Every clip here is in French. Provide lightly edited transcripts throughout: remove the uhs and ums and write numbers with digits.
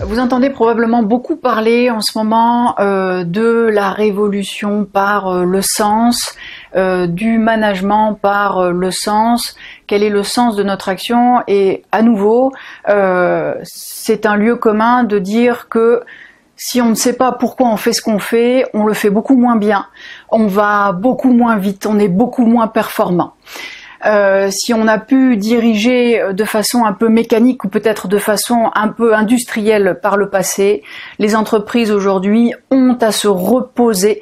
Vous entendez probablement beaucoup parler en ce moment de la révolution par le sens, du management par le sens. Quel est le sens de notre action? Et à nouveau, c'est un lieu commun de dire que si on ne sait pas pourquoi on fait ce qu'on fait, on le fait beaucoup moins bien, on va beaucoup moins vite, on est beaucoup moins performant. Si on a pu diriger de façon un peu mécanique ou peut-être de façon un peu industrielle par le passé, les entreprises aujourd'hui ont à se reposer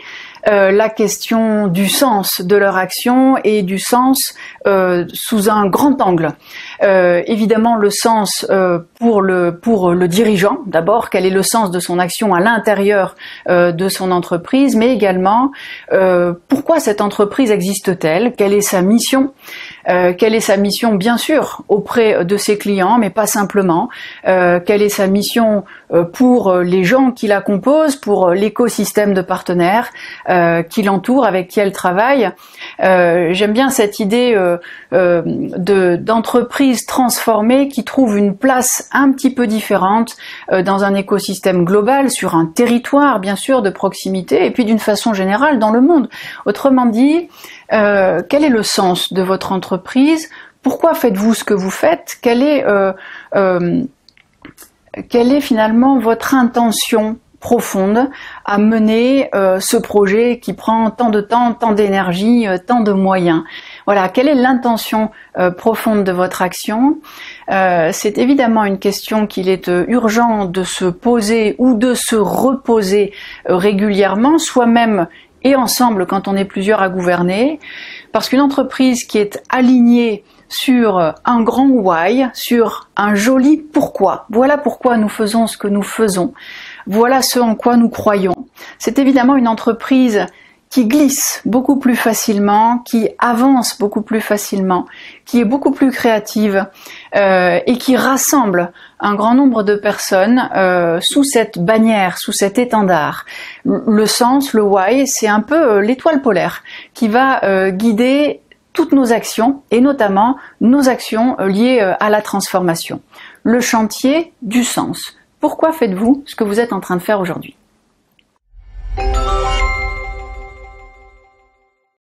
la question du sens de leur action et du sens sous un grand angle. Évidemment le sens pour le dirigeant, d'abord, quel est le sens de son action à l'intérieur de son entreprise, mais également pourquoi cette entreprise existe-t-elle, quelle est sa mission, quelle est sa mission bien sûr auprès de ses clients, mais pas simplement, quelle est sa mission pour les gens qui la composent, pour l'écosystème de partenaires qui l'entourent, avec qui elle travaille. J'aime bien cette idée d'entreprise transformée qui trouve une place un petit peu différente dans un écosystème global, sur un territoire bien sûr de proximité, et puis d'une façon générale dans le monde. Autrement dit, quel est le sens de votre entreprise? Pourquoi faites-vous ce que vous faites? Quelle est finalement votre intention profonde à mener ce projet qui prend tant de temps, tant d'énergie, tant de moyens? Voilà, quelle est l'intention profonde de votre action? C'est évidemment une question qu'il est urgent de se poser ou de se reposer régulièrement, soi-même et ensemble quand on est plusieurs à gouverner, parce qu'une entreprise qui est alignée sur un grand why, sur un joli pourquoi, voilà pourquoi nous faisons ce que nous faisons, voilà ce en quoi nous croyons, c'est évidemment une entreprise qui glisse beaucoup plus facilement, qui avance beaucoup plus facilement, qui est beaucoup plus créative et qui rassemble un grand nombre de personnes sous cette bannière, sous cet étendard. Le sens, le why, c'est un peu l'étoile polaire qui va guider toutes nos actions et notamment nos actions liées à la transformation. Le chantier du sens. Pourquoi faites-vous ce que vous êtes en train de faire aujourd'hui ?